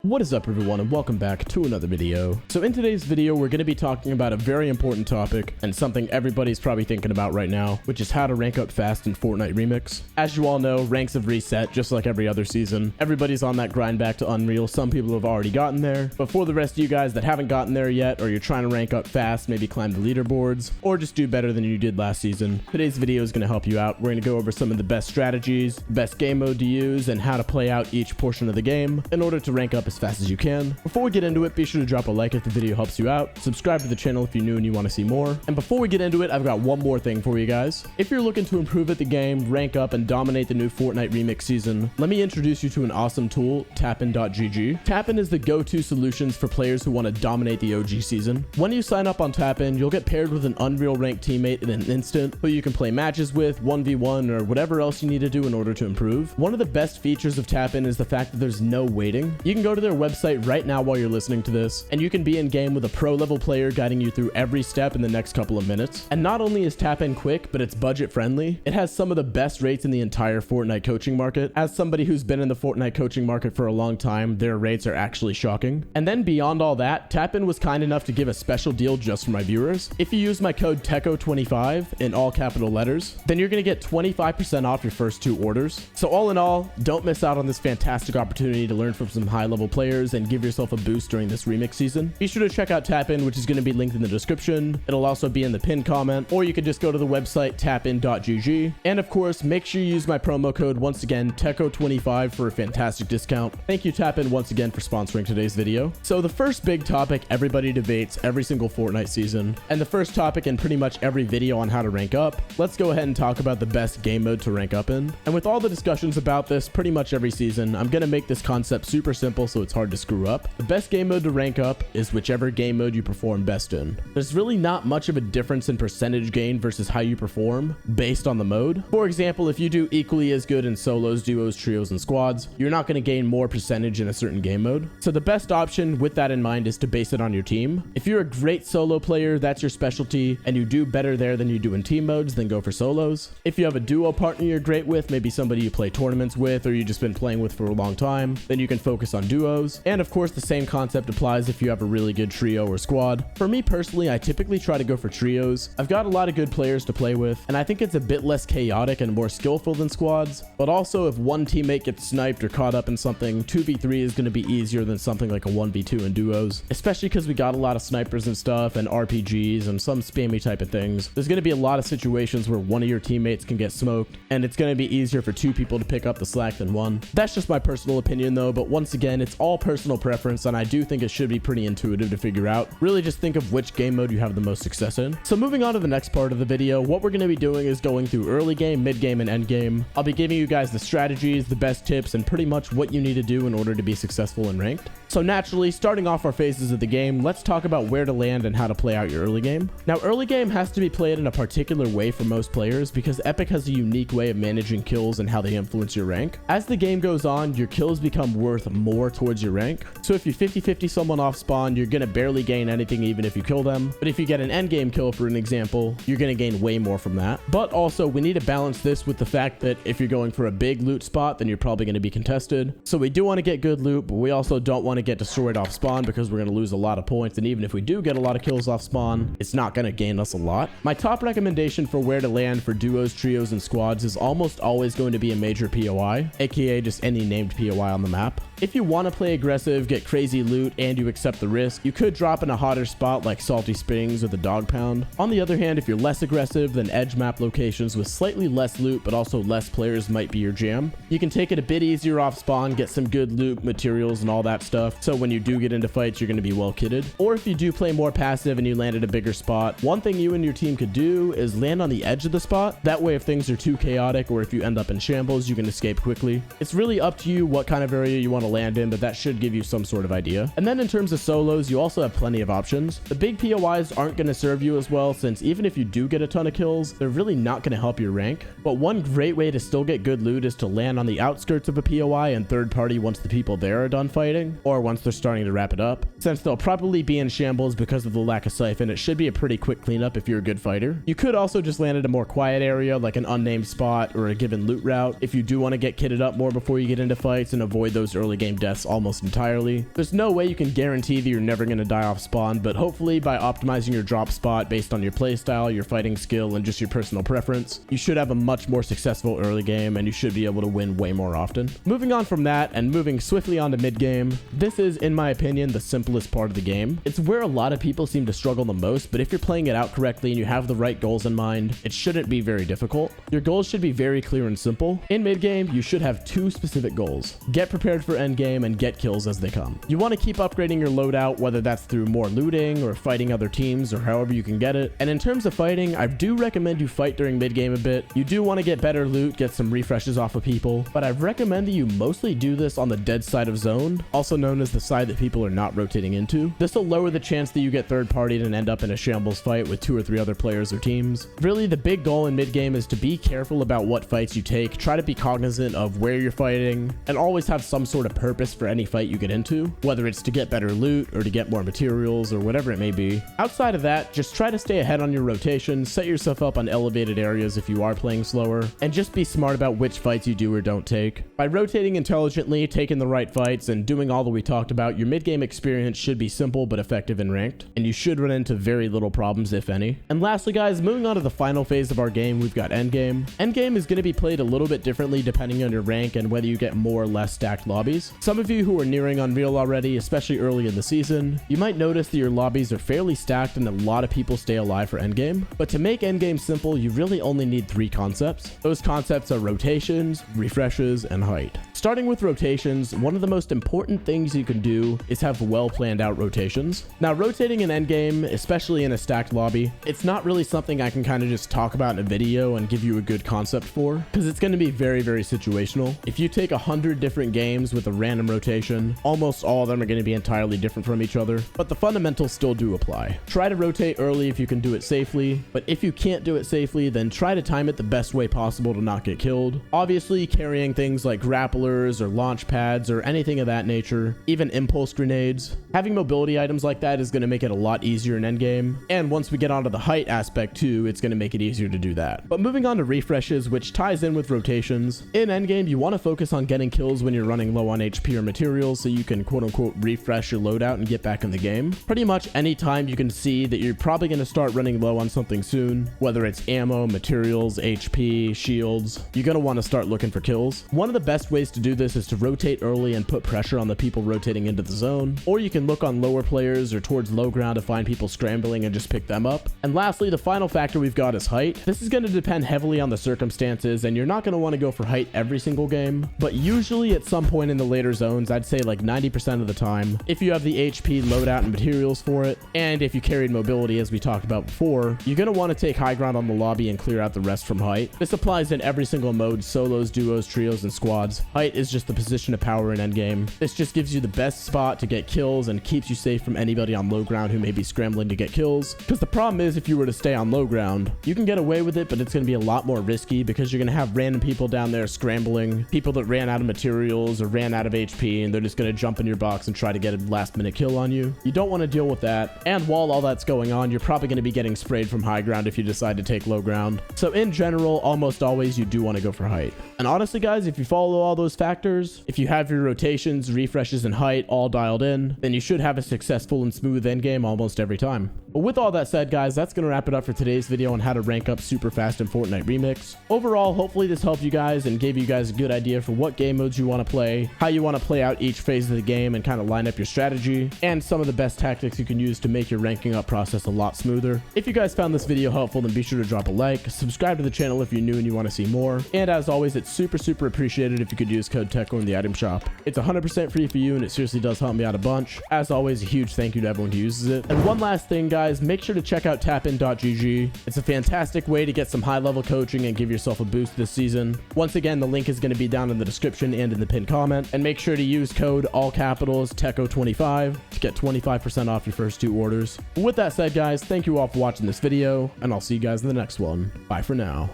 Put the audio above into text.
What is up everyone, and welcome back to another video. So in today's video, we're going to be talking about a very important topic and something everybody's probably thinking about right now, which is how to rank up fast in Fortnite Remix. As you all know, ranks have reset just like every other season. Everybody's on that grind back to Unreal. Some people have already gotten there, but for the rest of you guys that haven't gotten there yet, or you're trying to rank up fast, maybe climb the leaderboards, or just do better than you did last season, today's video is going to help you out. We're going to go over some of the best strategies, best game mode to use, and how to play out each portion of the game in order to rank up as fast as you can. Before we get into it, be sure to drop a like if the video helps you out, subscribe to the channel if you're new and you want to see more. And before we get into it, I've got one more thing for you guys. If you're looking to improve at the game, rank up, and dominate the new Fortnite Remix season, let me introduce you to an awesome tool, tapin.gg. Tapin is the go-to solutions for players who want to dominate the OG season. When you sign up on Tapin, you'll get paired with an Unreal ranked teammate in an instant who you can play matches with, 1v1, or whatever else you need to do in order to improve. One of the best features of Tapin is the fact that there's no waiting. You can go to their website right now while you're listening to this, and you can be in game with a pro level player guiding you through every step in the next couple of minutes. And not only is Tapin quick, but it's budget friendly. It has some of the best rates in the entire Fortnite coaching market. As somebody who's been in the Fortnite coaching market for a long time, their rates are actually shocking. And then beyond all that, Tapin was kind enough to give a special deal just for my viewers. If you use my code Teckoh25 in all capital letters, then you're going to get 25% off your first 2 orders. So all in all, don't miss out on this fantastic opportunity to learn from some high level players and give yourself a boost during this remix season. Be sure to check out Tapin, which is going to be linked in the description. It'll also be in the pinned comment, or you can just go to the website tapin.gg. And of course, make sure you use my promo code, once again, Teckoh25, for a fantastic discount. Thank you, Tapin, once again for sponsoring today's video. So the first big topic everybody debates every single Fortnite season, and the first topic in pretty much every video on how to rank up, let's go ahead and talk about the best game mode to rank up in. And with all the discussions about this pretty much every season, I'm going to make this concept super simple so it's hard to screw up. The best game mode to rank up is whichever game mode you perform best in. There's really not much of a difference in percentage gain versus how you perform based on the mode. For example, if you do equally as good in solos, duos, trios, and squads, you're not going to gain more percentage in a certain game mode. So the best option with that in mind is to base it on your team. If you're a great solo player, that's your specialty, and you do better there than you do in team modes, then go for solos. If you have a duo partner you're great with, maybe somebody you play tournaments with or you've just been playing with for a long time, then you can focus on duos. And of course, the same concept applies if you have a really good trio or squad. For me personally, I typically try to go for trios. I've got a lot of good players to play with, and I think it's a bit less chaotic and more skillful than squads. But also, if one teammate gets sniped or caught up in something, 2v3 is going to be easier than something like a 1v2 in duos, especially because we got a lot of snipers and stuff and RPGs and some spammy type of things. There's going to be a lot of situations where one of your teammates can get smoked, and it's going to be easier for 2 people to pick up the slack than 1. That's just my personal opinion though, but once again, it's all personal preference, and I do think it should be pretty intuitive to figure out. Really just think of which game mode you have the most success in. So moving on to the next part of the video, what we're going to be doing is going through early game, mid game, and end game. I'll be giving you guys the strategies, the best tips, and pretty much what you need to do in order to be successful in ranked. So naturally, starting off our phases of the game, let's talk about where to land and how to play out your early game. Now, early game has to be played in a particular way for most players because Epic has a unique way of managing kills and how they influence your rank. As the game goes on, your kills become worth more towards your rank. So if you 50-50 someone off spawn, you're going to barely gain anything even if you kill them. But if you get an endgame kill, for an example, you're going to gain way more from that. But also, we need to balance this with the fact that if you're going for a big loot spot, then you're probably going to be contested. So we do want to get good loot, but we also don't want to get destroyed off spawn because we're going to lose a lot of points. And even if we do get a lot of kills off spawn, it's not going to gain us a lot. My top recommendation for where to land for duos, trios, and squads is almost always going to be a major POI, aka just any named POI on the map. If you want to play aggressive, get crazy loot, and you accept the risk, you could drop in a hotter spot like Salty Springs or the Dog Pound. On the other hand, if you're less aggressive, then edge map locations with slightly less loot but also less players might be your jam. You can take it a bit easier off spawn, get some good loot, materials, and all that stuff, so when you do get into fights, you're going to be well kitted. Or if you do play more passive and you land at a bigger spot, one thing you and your team could do is land on the edge of the spot. That way, if things are too chaotic or if you end up in shambles, you can escape quickly. It's really up to you what kind of area you want to land in, but that should give you some sort of idea. And then in terms of solos, you also have plenty of options. The big POIs aren't going to serve you as well, since even if you do get a ton of kills, they're really not going to help your rank. But one great way to still get good loot is to land on the outskirts of a POI and third party once the people there are done fighting, or once they're starting to wrap it up. Since they'll probably be in shambles because of the lack of siphon, it should be a pretty quick cleanup if you're a good fighter. You could also just land at a more quiet area like an unnamed spot or a given loot route if you do want to get kitted up more before you get into fights and avoid those early game deaths almost entirely. There's no way you can guarantee that you're never going to die off spawn, but hopefully by optimizing your drop spot based on your playstyle, your fighting skill, and just your personal preference, you should have a much more successful early game and you should be able to win way more often. Moving on from that and moving swiftly on to mid game, this is, in my opinion, the simplest part of the game. It's where a lot of people seem to struggle the most, but if you're playing it out correctly and you have the right goals in mind, it shouldn't be very difficult. Your goals should be very clear and simple. In mid game, you should have two specific goals: get prepared for end game and get kills as they come. You want to keep upgrading your loadout, whether that's through more looting or fighting other teams or however you can get it. And in terms of fighting, I do recommend you fight during mid game a bit. You do want to get better loot, get some refreshes off of people, but I recommend that you mostly do this on the dead side of zone, also known as the side that people are not rotating into. This will lower the chance that you get third partied and end up in a shambles fight with 2 or 3 other players or teams. Really, the big goal in mid game is to be careful about what fights you take, try to be cognizant of where you're fighting, and always have some sort of purpose for any fight you get into, whether it's to get better loot or to get more materials or whatever it may be. Outside of that, just try to stay ahead on your rotation, set yourself up on elevated areas if you are playing slower, and just be smart about which fights you do or don't take. By rotating intelligently, taking the right fights, and doing all that we talked about, your mid game experience should be simple but effective in ranked, and you should run into very little problems, if any. And lastly, guys, moving on to the final phase of our game, we've got endgame. Endgame is going to be played a little bit differently depending on your rank and whether you get more or less stacked lobbies. Some of you who are nearing Unreal already, especially early in the season, you might notice that your lobbies are fairly stacked and a lot of people stay alive for endgame. But to make endgame simple, you really only need 3 concepts. Those concepts are rotations, refreshes, and height. Starting with rotations, one of the most important things you can do is have well planned out rotations. Now, rotating in endgame, especially in a stacked lobby, it's not really something I can kind of just talk about in a video and give you a good concept for, because it's going to be very, very situational. If you take 100 different games with a random rotation, almost all of them are going to be entirely different from each other, but the fundamentals still do apply. Try to rotate early if you can do it safely, but if you can't do it safely, then try to time it the best way possible to not get killed. Obviously, carrying things like grapplers or launch pads or anything of that nature, even impulse grenades, having mobility items like that is going to make it a lot easier in endgame. And once we get onto the height aspect too, it's going to make it easier to do that. But moving on to refreshes, which ties in with rotations, in endgame you want to focus on getting kills when you're running low on HP or materials so you can quote unquote refresh your loadout and get back in the game. Pretty much any time you can see that you're probably going to start running low on something soon, whether it's ammo, materials, HP, shields, you're going to want to start looking for kills. One of the best ways to do this is to rotate early and put pressure on the people rotating into the zone, or you can look on lower players or towards low ground to find people scrambling and just pick them up. And lastly, the final factor we've got is height. This is going to depend heavily on the circumstances, and you're not going to want to go for height every single game, but usually at some point in the later zones, I'd say like 90% of the time, if you have the HP, loadout, and materials for it, and if you carried mobility as we talked about before, you're going to want to take high ground on the lobby and clear out the rest from height. This applies in every single mode: solos, duos, trios, and squads. Height is just the position of power in endgame. This just gives you the best spot to get kills and keeps you safe from anybody on low ground who may be scrambling to get kills. Because the problem is, if you were to stay on low ground, you can get away with it, but it's going to be a lot more risky because you're going to have random people down there scrambling, people that ran out of materials or ran out of HP, and they're just going to jump in your box and try to get a last minute kill on you. You don't want to deal with that. And while all that's going on, you're probably going to be getting sprayed from high ground if you decide to take low ground. So in general, almost always you do want to go for height. And honestly, guys, if you follow all those factors, if you have your rotations, refreshes, and height all dialed in, then you should have a successful and smooth endgame almost every time. But with all that said, guys, that's going to wrap it up for today's video on how to rank up super fast in Fortnite Remix. Overall, hopefully this helped you guys and gave you guys a good idea for what game modes you want to play, how you want to play out each phase of the game and kind of line up your strategy, and some of the best tactics you can use to make your ranking up process a lot smoother. If you guys found this video helpful, then be sure to drop a like, subscribe to the channel if you're new and you want to see more, and as always, it's super appreciated if you could use code Teckoh in the item shop. It's 100% free for you, and it seriously does help me out a bunch. As always, a huge thank you to everyone who uses it. And one last thing, guys, make sure to check out tapin.gg. It's a fantastic way to get some high-level coaching and give yourself a boost this season. Once again, the link is going to be down in the description and in the pinned comment. And make sure to use code all capitals Teckoh25 to get 25% off your first 2 orders. With that said, guys, thank you all for watching this video, and I'll see you guys in the next one. Bye for now.